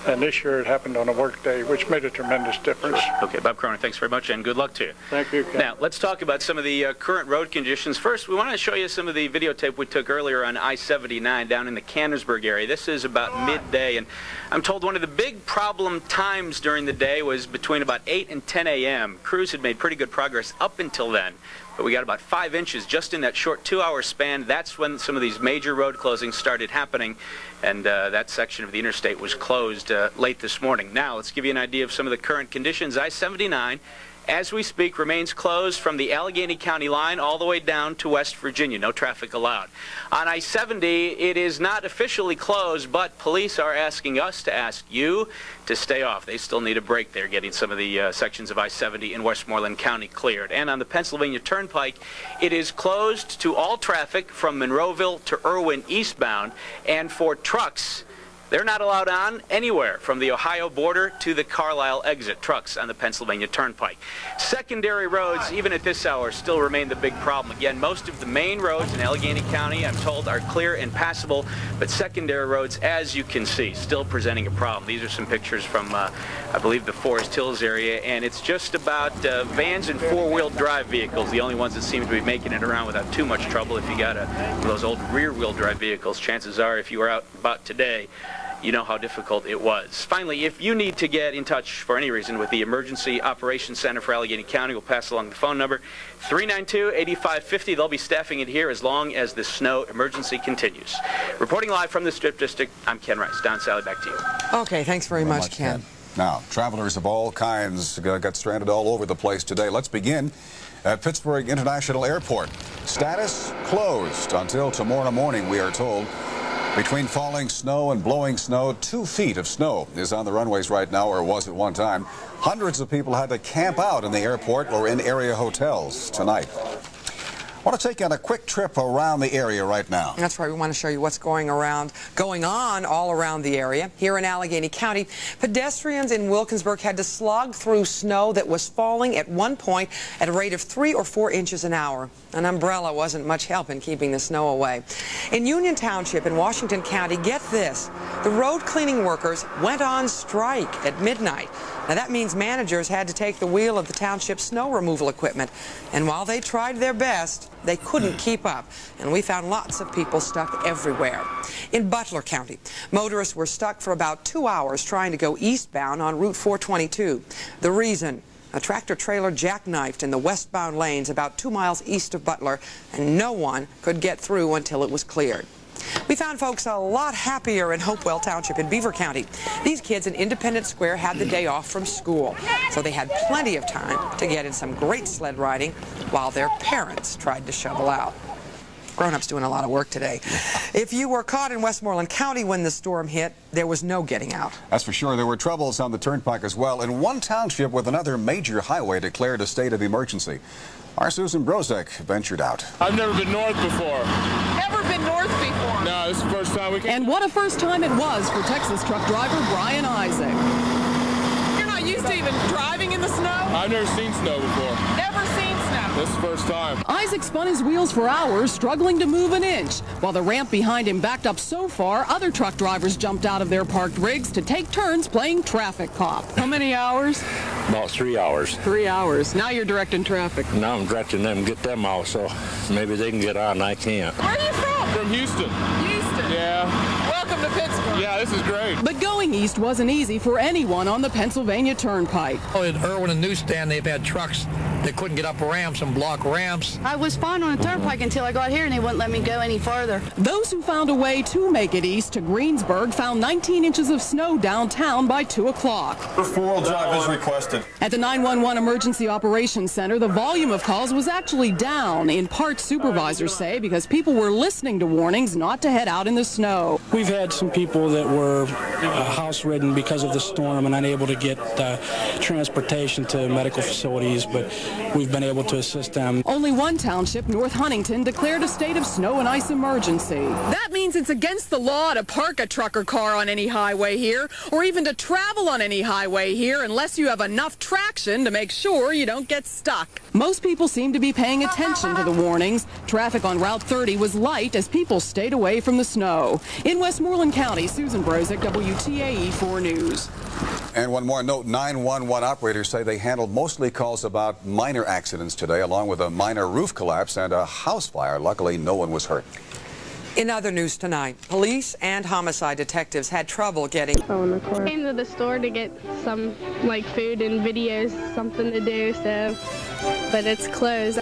And this year it happened on a work day, which made a tremendous difference. Okay, Bob Cronin, thanks very much, and good luck to you. Thank you, Ken. Now, let's talk about some of the current road conditions. First, we want to show you some of the videotape we took earlier on I-79 down in the Cannersburg area. This is about midday, and I'm told one of the big problem times during the day was between about 8 and 10 a.m. Crews had made pretty good progress up until then, but we got about 5 inches just in that short 2-hour span. That's when some of these major road closings started happening, and that section of the interstate was closed late this morning. Now, let's give you an idea of some of the current conditions. I-79, as we speak, remains closed from the Allegheny County line all the way down to West Virginia. No traffic allowed. On I-70, it is not officially closed, but police are asking us to ask you to stay off. They still need a break there, getting some of the sections of I-70 in Westmoreland County cleared. And on the Pennsylvania Turnpike, it is closed to all traffic from Monroeville to Irwin eastbound, and for trucks, they're not allowed on anywhere from the Ohio border to the Carlisle exit. Trucks on the Pennsylvania Turnpike. Secondary roads, even at this hour, still remain the big problem. Again, most of the main roads in Allegheny County, I'm told, are clear and passable, but secondary roads, as you can see, still presenting a problem. These are some pictures from, I believe, the Forest Hills area, and it's just about vans and four-wheel drive vehicles, the only ones that seem to be making it around without too much trouble. If you got one of those old rear-wheel drive vehicles, chances are, if you were out about today, you know how difficult it was. Finally, if you need to get in touch for any reason with the Emergency Operations Center for Allegheny County, we'll pass along the phone number, 392-8550. They'll be staffing it here as long as the snow emergency continues. Reporting live from the Strip District, I'm Ken Rice. Don, Sally, back to you. Okay, thanks very much, Ken. Now, travelers of all kinds got stranded all over the place today. Let's begin at Pittsburgh International Airport. Status closed until tomorrow morning, we are told. Between falling snow and blowing snow, 2 feet of snow is on the runways right now, or was at one time. Hundreds of people had to camp out in the airport or in area hotels tonight. I want to take you on a quick trip around the area right now. That's right. We want to show you what's going on all around the area. Here in Allegheny County, pedestrians in Wilkinsburg had to slog through snow that was falling at one point at a rate of 3 or 4 inches an hour. An umbrella wasn't much help in keeping the snow away. In Union Township in Washington County, get this, the road cleaning workers went on strike at midnight. Now that means managers had to take the wheel of the township's snow removal equipment. And while they tried their best, they couldn't keep up. And we found lots of people stuck everywhere. In Butler County, motorists were stuck for about 2 hours trying to go eastbound on Route 422. The reason? A tractor-trailer jackknifed in the westbound lanes about 2 miles east of Butler, and no one could get through until it was cleared. We found folks a lot happier in Hopewell Township in Beaver County. These kids in Independence Square had the day off from school, so they had plenty of time to get in some great sled riding while their parents tried to shovel out. Grown-ups doing a lot of work today. If you were caught in Westmoreland County when the storm hit, there was no getting out. That's for sure. There were troubles on the turnpike as well. In one township with another major highway declared a state of emergency. Our Susan Brozek ventured out. I've never been north before. Never been north before. No, this is the first time we came. And what a first time it was for Texas truck driver Brian Isaac. You're not used to even driving in the snow? I've never seen snow before. Never seen snow. This is the first time. Isaac spun his wheels for hours, struggling to move an inch. While the ramp behind him backed up so far, other truck drivers jumped out of their parked rigs to take turns playing traffic cop. How many hours? About 3 hours. 3 hours. Now you're directing traffic. Now I'm directing them, get them out, so maybe they can get on, I can't. Where are you from? From Houston. Houston. Yeah. Welcome to Pittsburgh. Yeah, this is great. But going east wasn't easy for anyone on the Pennsylvania Turnpike. In Irwin and Newsstand, they've had trucks that couldn't get up ramps and block ramps. I was fine on the turnpike until I got here, and they wouldn't let me go any further. Those who found a way to make it east to Greensburg found 19 inches of snow downtown by 2 o'clock. The four-wheel drive is requested. At the 911 Emergency Operations Center, the volume of calls was actually down, in part, supervisors say, because people were listening to warnings not to head out in the snow. We've had some people that were house-ridden because of the storm and unable to get transportation to medical facilities, but we've been able to assist them. Only one township, North Huntington, declared a state of snow and ice emergency. That means it's against the law to park a truck or car on any highway here, or even to travel on any highway here unless you have enough traction to make sure you don't get stuck. Most people seem to be paying attention to the warnings. Traffic on Route 30 was light as people stayed away from the snow. In Westmoreland County, Susan Brozek, WTAE 4 News. And one more note, 911 operators say they handled mostly calls about minor accidents today, along with a minor roof collapse and a house fire. Luckily, no one was hurt. In other news tonight, police and homicide detectives had trouble getting... Came to the store to get some, like, food and videos, something to do, but it's closed.